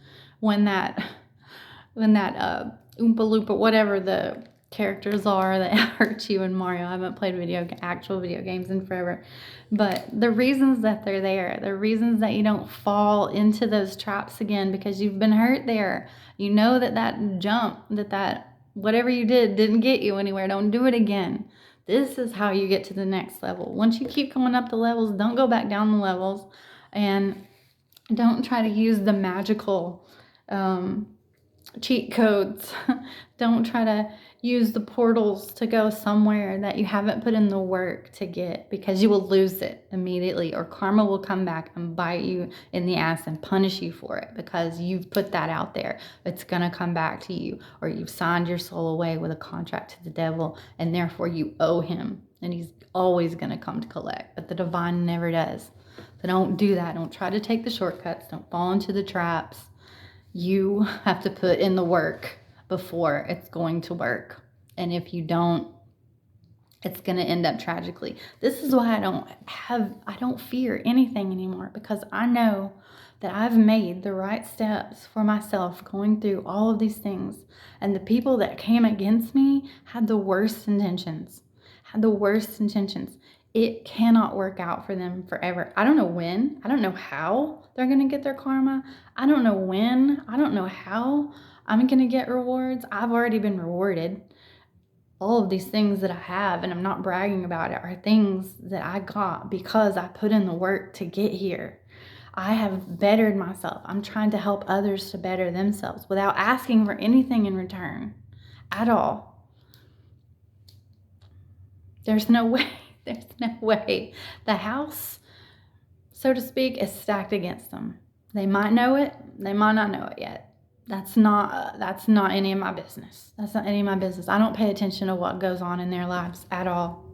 when that Oompa Loompa, whatever the characters are that hurt you in Mario. I haven't played actual video games in forever. But the reasons that they're there, the reasons that you don't fall into those traps again because you've been hurt there. You know that jump, that whatever you didn't get you anywhere. Don't do it again. This is how you get to the next level. Once you keep going up the levels, don't go back down the levels, and don't try to use the magical cheat codes. Don't try to use the portals to go somewhere that you haven't put in the work to get, because you will lose it immediately, or karma will come back and bite you in the ass and punish you for it because you've put that out there. It's going to come back to you, or you've signed your soul away with a contract to the devil and therefore you owe him, and he's always going to come to collect, but the divine never does. So don't do that. Don't try to take the shortcuts. Don't fall into the traps. You have to put in the work before it's going to work. And if you don't, it's going to end up tragically. This is why I don't fear anything anymore, because I know that I've made the right steps for myself going through all of these things. And the people that came against me had the worst intentions. It cannot work out for them forever. I don't know when. I don't know how they're going to get their karma. I don't know when. I don't know how I'm going to get rewards. I've already been rewarded. All of these things that I have, and I'm not bragging about it, are things that I got because I put in the work to get here. I have bettered myself. I'm trying to help others to better themselves without asking for anything in return at all. There's no way. There's no way. The house, so to speak, is stacked against them. They might know it. They might not know it yet. That's not any of my business. That's not any of my business. I don't pay attention to what goes on in their lives at all.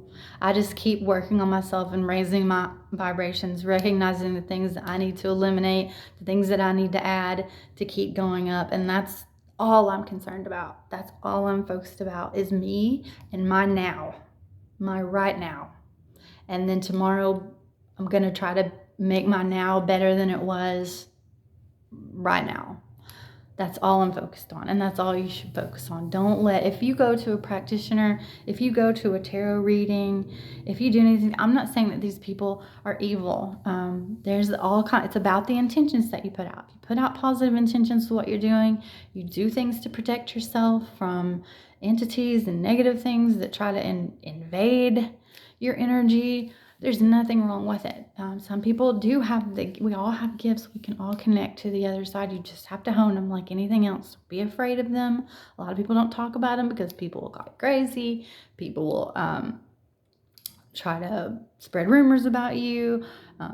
I just keep working on myself and raising my vibrations, recognizing the things that I need to eliminate, the things that I need to add to keep going up. And that's all I'm concerned about. That's all I'm focused about, is me and my now, my right now. And then tomorrow, I'm going to try to make my now better than it was right now. That's all I'm focused on. And that's all you should focus on. If you go to a practitioner, if you go to a tarot reading, if you do anything, I'm not saying that these people are evil. It's about the intentions that you put out. You put out positive intentions to what you're doing. You do things to protect yourself from entities and negative things that try to invade your energy. There's nothing wrong with it. Some people we all have gifts. We can all connect to the other side. You just have to hone them like anything else. Don't be afraid of them. A lot of people don't talk about them because people will go crazy. People will try to spread rumors about you.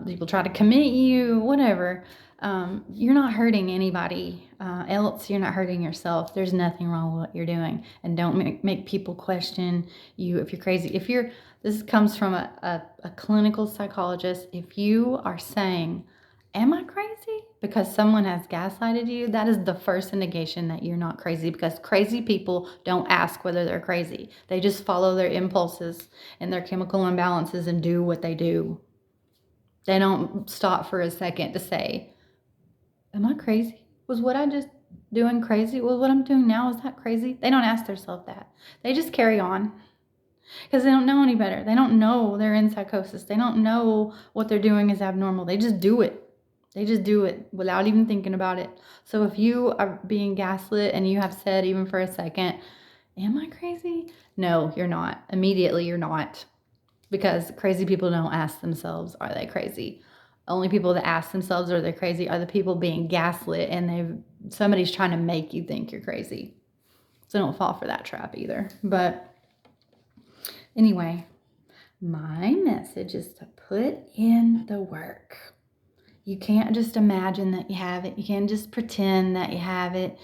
People try to commit you, whatever. You're not hurting anybody else. You're not hurting yourself. There's nothing wrong with what you're doing. And don't make people question you if you're crazy. This comes from a clinical psychologist. If you are saying, am I crazy? Because someone has gaslighted you, that is the first indication that you're not crazy, because crazy people don't ask whether they're crazy. They just follow their impulses and their chemical imbalances and do what they do. They don't stop for a second to say, am I crazy? Was what I just doing crazy? Was what I'm doing now, is that crazy? They don't ask themselves that. They just carry on because they don't know any better. They don't know they're in psychosis. They don't know what they're doing is abnormal. They just do it. They just do it without even thinking about it. So if you are being gaslit and you have said even for a second, am I crazy? No, you're not. Immediately, you're not. Because crazy people don't ask themselves, are they crazy? Only people that ask themselves, are they crazy, are the people being gaslit and somebody's trying to make you think you're crazy. So don't fall for that trap either. But anyway, my message is to put in the work. You can't just imagine that you have it. You can't just pretend that you have it.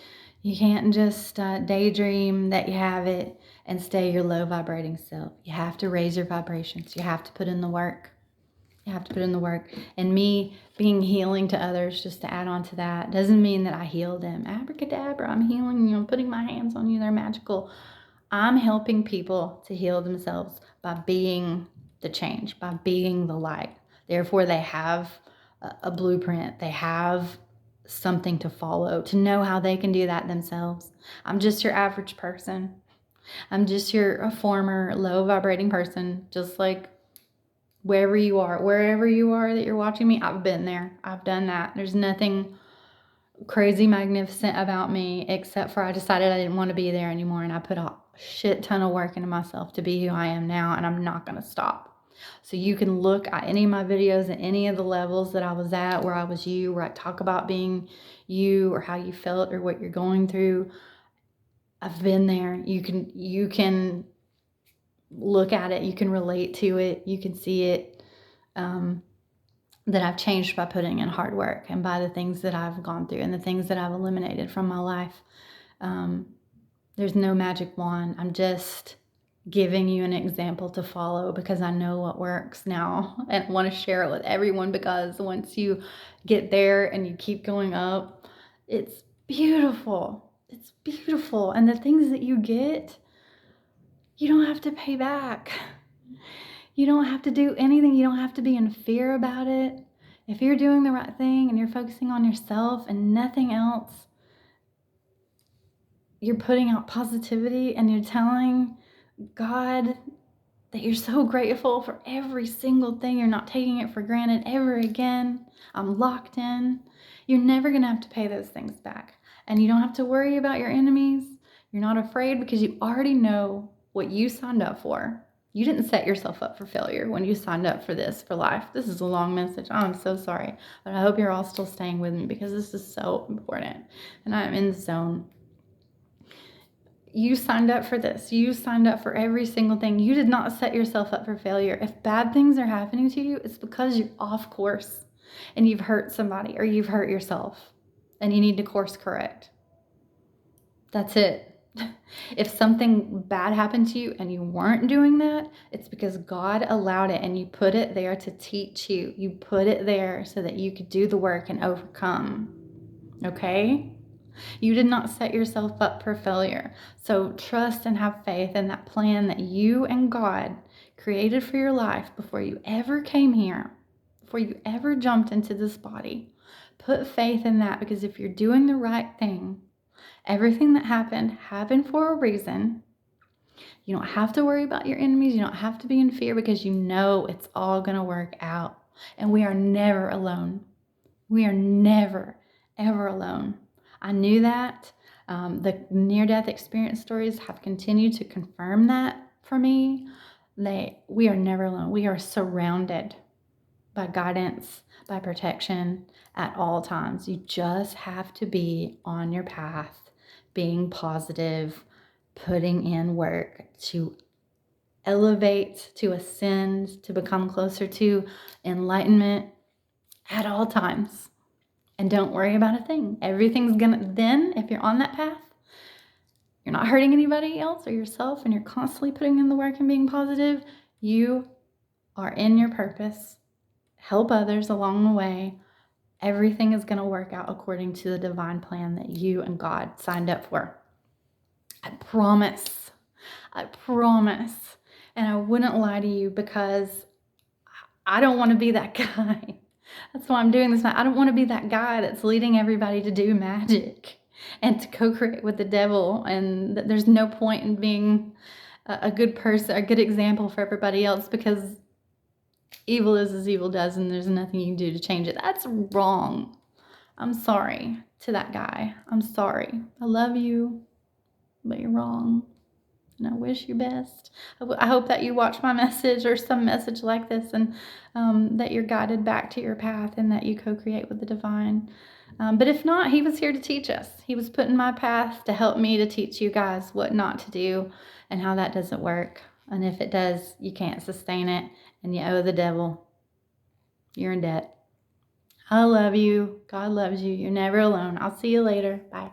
You can't just daydream that you have it and stay your low vibrating self. You have to raise your vibrations. You have to put in the work. You have to put in the work. And me being healing to others, just to add on to that, doesn't mean that I heal them. Abracadabra, I'm healing you, I'm putting my hands on you, they're magical. I'm helping people to heal themselves by being the change, by being the light. Therefore, they have a blueprint. They have something to follow, to know how they can do that themselves. I'm just your average person. I'm just a former low vibrating person, just like wherever you are that you're watching me. I've been there. I've done that. There's nothing crazy magnificent about me except for I decided I didn't want to be there anymore, and I put a shit ton of work into myself to be who I am now, and I'm not going to stop. So you can look at any of my videos at any of the levels that I was at, where I was you, where I talk about being you or how you felt or what you're going through. I've been there. You can look at it, you can relate to it, you can see it, that I've changed by putting in hard work and by the things that I've gone through and the things that I've eliminated from my life. There's no magic wand. I'm just giving you an example to follow because I know what works now, and I want to share it with everyone, because once you get there and you keep going up, it's beautiful. It's beautiful. And the things that you get, you don't have to pay back. You don't have to do anything. You don't have to be in fear about it. If you're doing the right thing and you're focusing on yourself and nothing else, you're putting out positivity and you're telling God that you're so grateful for every single thing. You're not taking it for granted ever again. I'm locked in. You're never going to have to pay those things back. And you don't have to worry about your enemies. You're not afraid because you already know what you signed up for. You didn't set yourself up for failure when you signed up for this, for life. This is a long message. I'm so sorry. But I hope you're all still staying with me because this is so important. And I'm in the zone. You signed up for this. You signed up for every single thing. You did not set yourself up for failure. If bad things are happening to you, it's because you're off course and you've hurt somebody or you've hurt yourself and you need to course correct. That's it. If something bad happened to you and you weren't doing that, it's because God allowed it and you put it there to teach you. You put it there so that you could do the work and overcome. Okay? You did not set yourself up for failure. So trust and have faith in that plan that you and God created for your life before you ever came here, before you ever jumped into this body. Put faith in that, because if you're doing the right thing, everything that happened for a reason. You don't have to worry about your enemies. You don't have to be in fear, because you know it's all going to work out. And we are never alone. We are never, ever alone. I knew that. The near-death experience stories have continued to confirm that for me. We are never alone. We are surrounded by guidance, by protection at all times. You just have to be on your path, being positive, putting in work to elevate, to ascend, to become closer to enlightenment at all times. And don't worry about a thing. Everything's then, if you're on that path, you're not hurting anybody else or yourself, and you're constantly putting in the work and being positive, you are in your purpose. Help others along the way. Everything is going to work out according to the divine plan that you and God signed up for. I promise. I promise. And I wouldn't lie to you, because I don't want to be that guy. That's why I'm doing this. I don't want to be that guy that's leading everybody to do magic and to co-create with the devil. And there's no point in being a good person, a good example for everybody else, because evil is as evil does, and there's nothing you can do to change it. That's wrong. I'm sorry to that guy. I'm sorry. I love you, but you're wrong. And I wish you best. I hope that you watch my message or some message like this, and that you're guided back to your path, and that you co-create with the divine. But if not, he was here to teach us. He was put in my path to help me to teach you guys what not to do and how that doesn't work. And if it does, you can't sustain it, and you owe the devil. You're in debt. I love you. God loves you. You're never alone. I'll see you later. Bye.